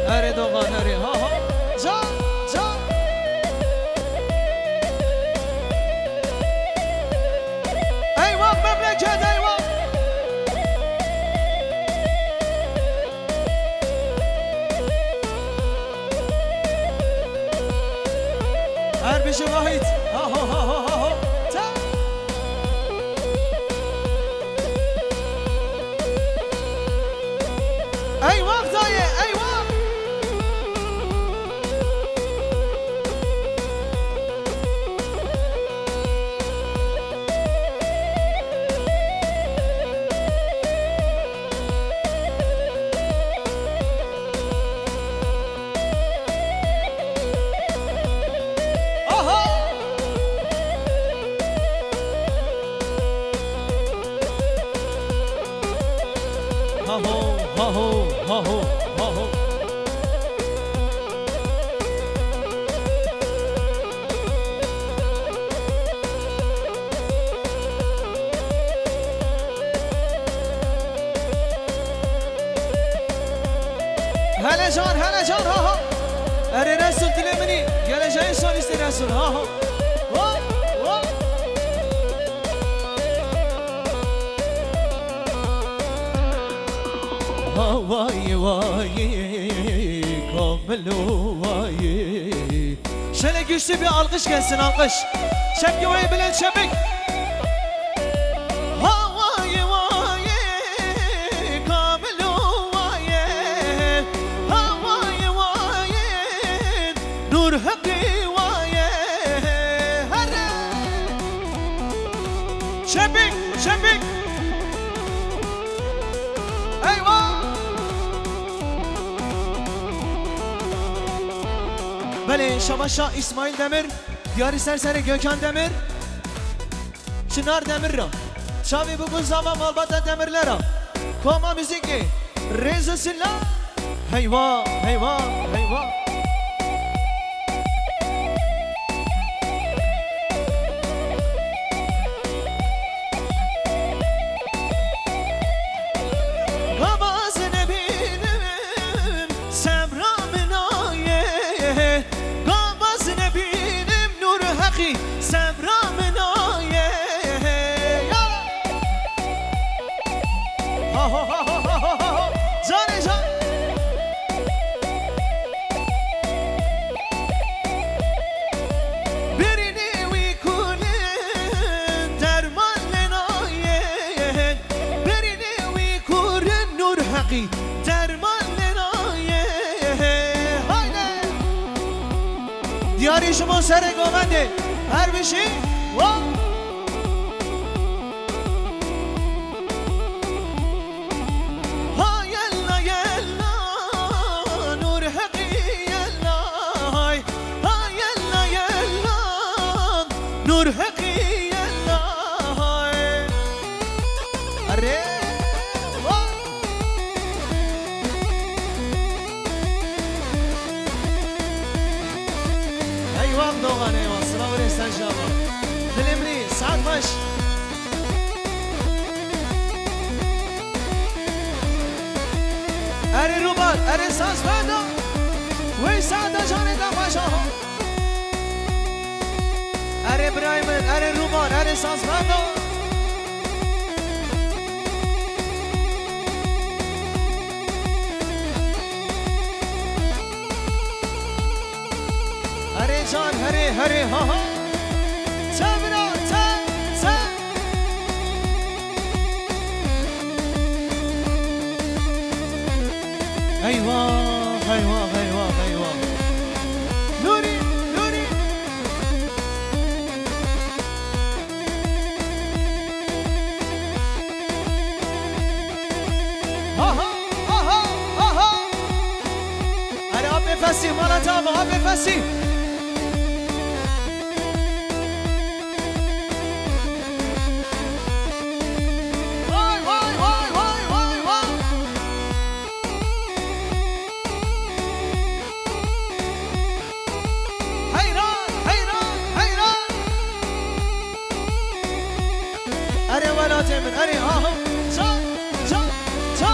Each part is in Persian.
اره دوغان اره ها ها جا جا ایوان مملکت ایوان هر بشه واحد ها ها ها ها ها ایوان زایه ایوان هلا جان ها ها اره رسول تلمني يلا جاي سوليست رسول ها ها وای وای کاملو وای شله güçlü bir alkış gelsin alkış şebki vay bilen şebek شبك شبك ايوه بله شباشا İsmail Demir Diyarı Serseri Gökhan Demir Çınar Demir Şavi bugün zaman Malbata Demirler Koma müziki Reza Silla Heyva heyva heyva دیاری شما سر گامنده هر بشی ها یلا یلا نور حقی یلا ها یلا یلا نور حقی یلا اره ایوان دوغانه و سلاوری سنجابا دلمنی ساعت باش اره روبان اره ساز باندا وی ساعت جانه دا باشا اره برایمن اره روبان اره ساز باندا هره جان هره هره ها ها تبرا تا ایوا ایوا ایوا ایوا نوری نوری ها ها ها ها ها اره آب بفسی مالا تابا آب بفسی اره ولا تمن اره ها ها جا جا جا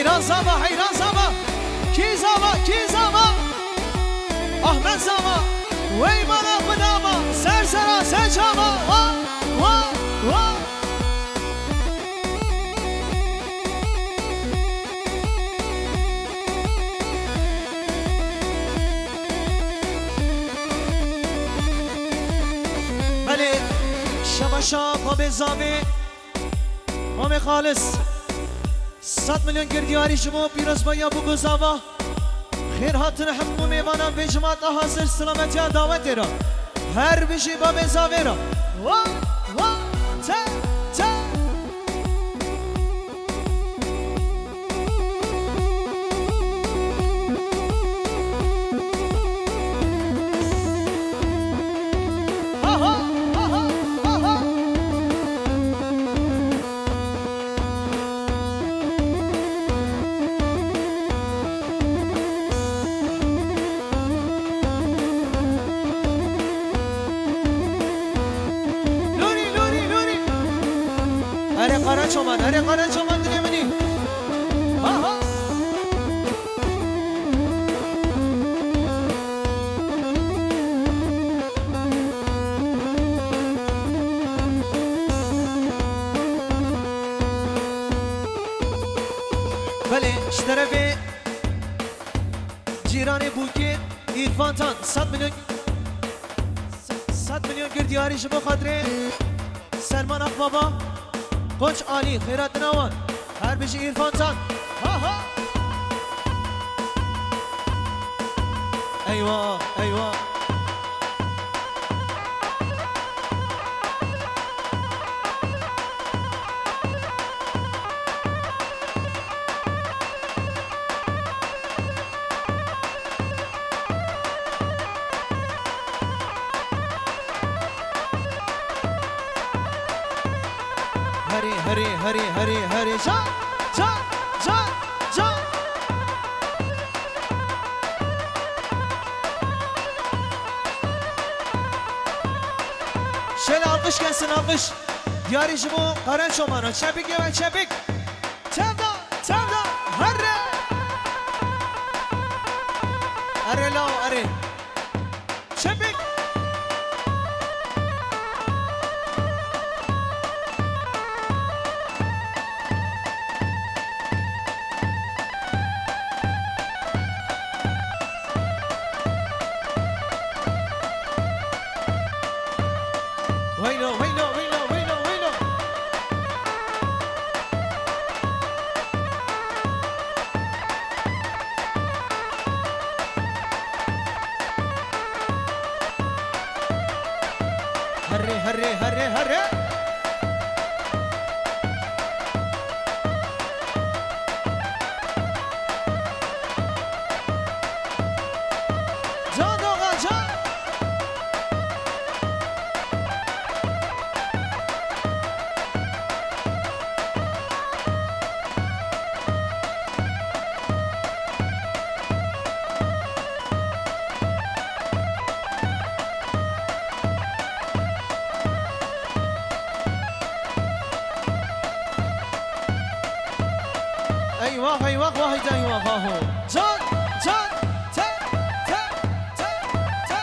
حیران زما حیران زما کی زما کی زما احمد زما وی مانا بداما سر سرا سر چاما وا وا وا بله شبا شب به زاوی مام خالص 100 میلیون گردیاری شما پیروز با یا بگو زاوا خیر هاتن حمو میوانم به جماعت حاضر سلامتی ها دعوت را هر بشی با به زاوی را وا وا تا تا اره قرار چومان دنیا منی آها بله اشترفه جیران بوکی ایرفان تان 100 میلیون گردیاری شما خاطره سلمان اخ بابا کوچ عالی خیرات نوان هر بشی ایرفان تان ها ها ایوا ایوا هری هری هری هری جا جا جا جا شل alkış gelsin alkış diyari jibo qaran şomana çepik ve çepik tevda tevda harre are lao are çepik هره هره هره هره جان آقا جان ايوه ايوه واحد ايوه هاهو جان جان تا تا تا تا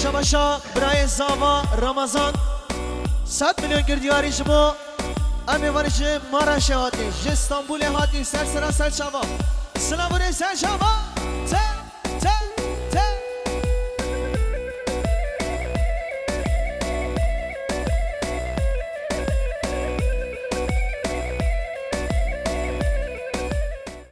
شباشا برای زاوا رمضان 100 میلیون گردیاری جمو امی وارش مارا شهاتی جه استانبول هاتی سر سرا سر شبا سلام بوده سر شبا